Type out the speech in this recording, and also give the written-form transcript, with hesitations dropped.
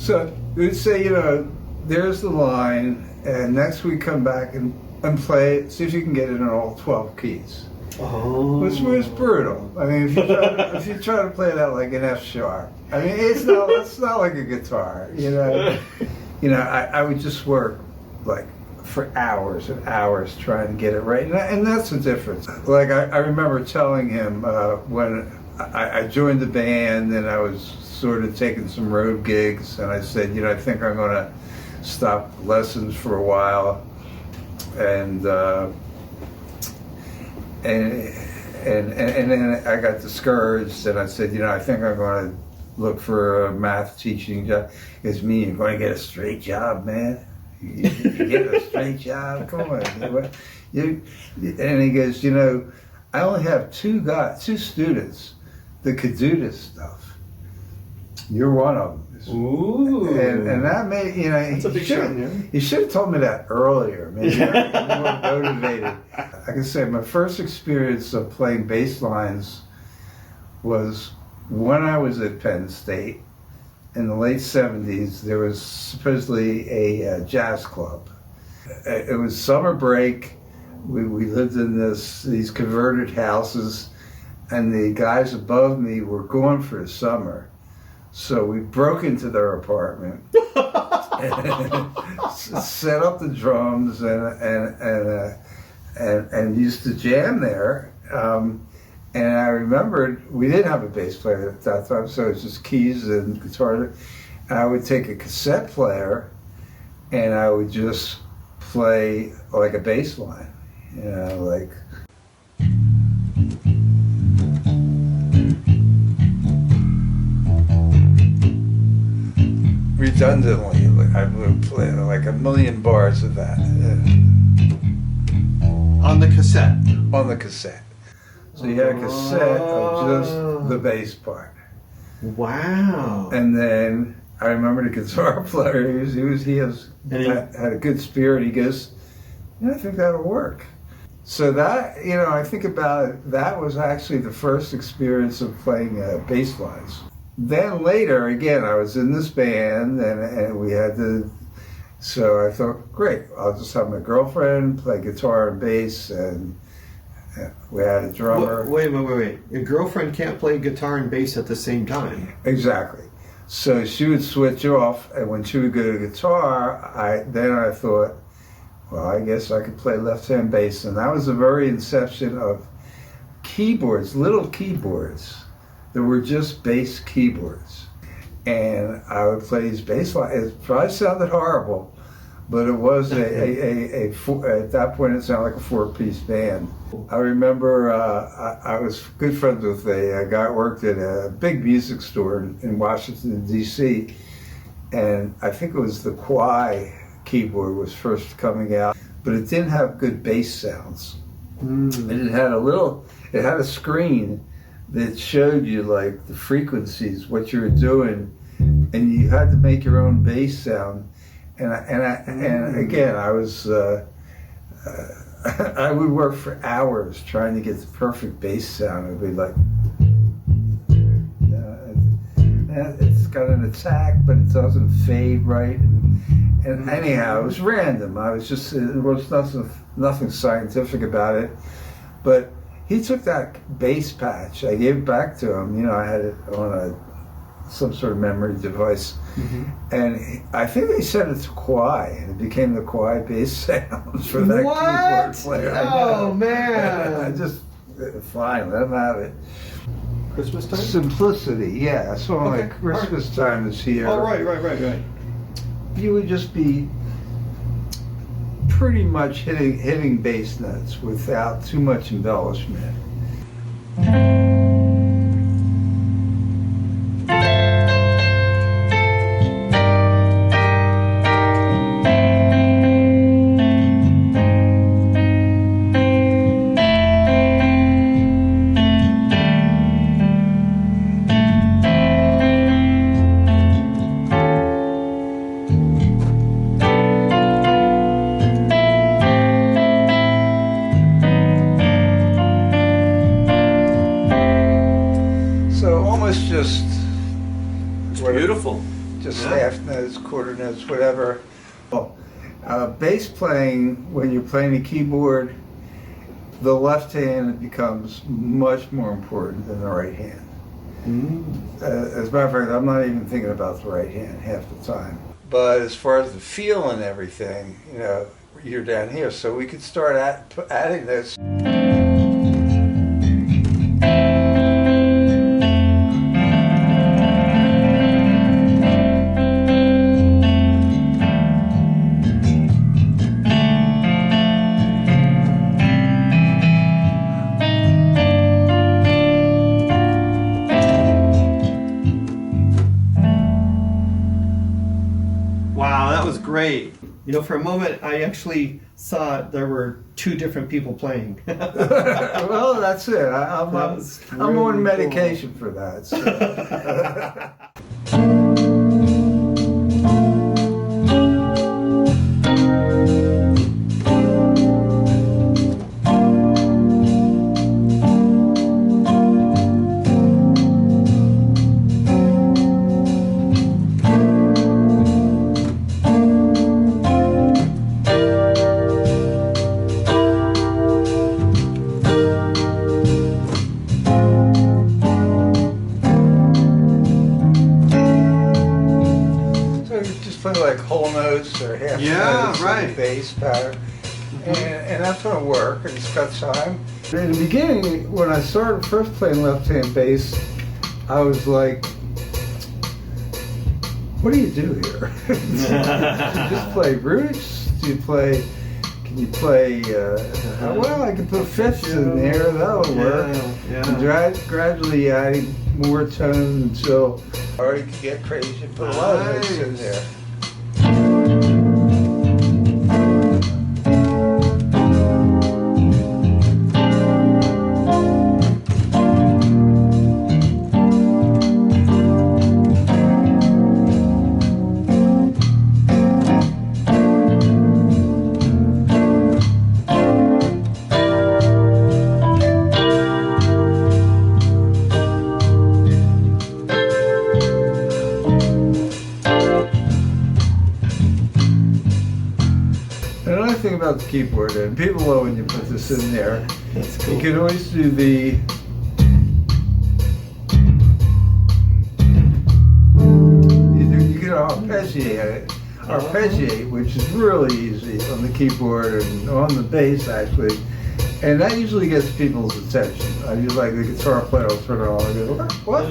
So we'd say, you know, there's the line, and next week come back and play it, see if you can get it in all 12 keys. Oh. Which was brutal. I mean, if you try to play it out like an F sharp, I mean, it's not like a guitar, you know. You know, I would just work like for hours and hours trying to get it right, and that's the difference. Like I remember telling him when I joined the band and I was sort of taking some road gigs, and I said, you know, I think I'm going to stop lessons for a while, and then I got discouraged, and I said, you know, I think I'm going to look for a math teaching job. It's me, you're going to get a straight job, man. You get a straight job, come on. And he goes, you know, I only have two students that could do this stuff. You're one of them. Ooh. And that made, you know, that's a big shot, man. You should have told me that earlier. Maybe I'm more motivated. I can say my first experience of playing bass lines was when I was at Penn State in the late 70s. There was supposedly a jazz club. It was summer break. We lived in these converted houses, and the guys above me were gone for the summer. So we broke into their apartment, and set up the drums, and used to jam there. And I remembered we didn't have a bass player at that time, so it was just keys and guitar. And I would take a cassette player, and I would just play like a bass line, you know, like. Redundantly, I would play like a million bars of that. On the cassette? On the cassette. So you had a cassette of just the bass part. Wow. And then I remember the guitar player, he had a good spirit. He goes, yeah, I think that'll work. So that, you know, I think about it, that was actually the first experience of playing bass lines. Then later, again, I was in this band, and we had so I thought, great, I'll just have my girlfriend play guitar and bass, and we had a drummer. Wait. Your girlfriend can't play guitar and bass at the same time. Exactly. So she would switch off, and when she would go to guitar, I thought, well, I guess I could play left-hand bass, and that was the very inception of keyboards, little keyboards. There were just bass keyboards, and I would play these bass lines. It probably sounded horrible, but it was at that point it sounded like a four-piece band. I remember I was good friends with a guy who worked at a big music store in Washington, D.C., and I think it was the Kawai keyboard was first coming out, but it didn't have good bass sounds. And it had a screen that showed you like the frequencies, what you were doing, and you had to make your own bass sound. And again, I was I would work for hours trying to get the perfect bass sound. It'd be like, it's got an attack, but it doesn't fade right. And anyhow, it was random. I was just, there was nothing scientific about it, but he took that bass patch. I gave it back to him. You know, I had it on some sort of memory device, and I think they sent it to Kawai, and it became the Kawai bass sounds for that keyboard player. Oh man! I just fine, let him have it. Christmas time? Simplicity, yeah. So like Christmas time is here. Oh right. You would just be pretty much hitting bass notes without too much embellishment. It's beautiful. Just half notes. notes, quarter notes, whatever. Bass playing, when you're playing a keyboard, the left hand becomes much more important than the right hand. As a matter of fact, I'm not even thinking about the right hand half the time. But as far as the feel and everything, you know, you're down here, so we could start adding this. Wow, that was great. You know, for a moment, I actually thought there were two different people playing. Well, that's it. I'm on medication for that. So. Play like whole notes or half notes on the bass pattern, and that's going to work. It's got time. In the beginning, when I started first playing left-hand bass, I was like, "What do you do here? Do you just play roots? Do you play? Can you play? Well, I can put fifths in there. That'll work." And gradually adding more tone until I already could get crazy and put a lot of notes in there. Another thing about the keyboard, and people know when you put this in there, cool. You can always do the you can arpeggiate, which is really easy on the keyboard and on the bass actually, and that usually gets people's attention. I usually like the guitar player will turn it on and go, "What?"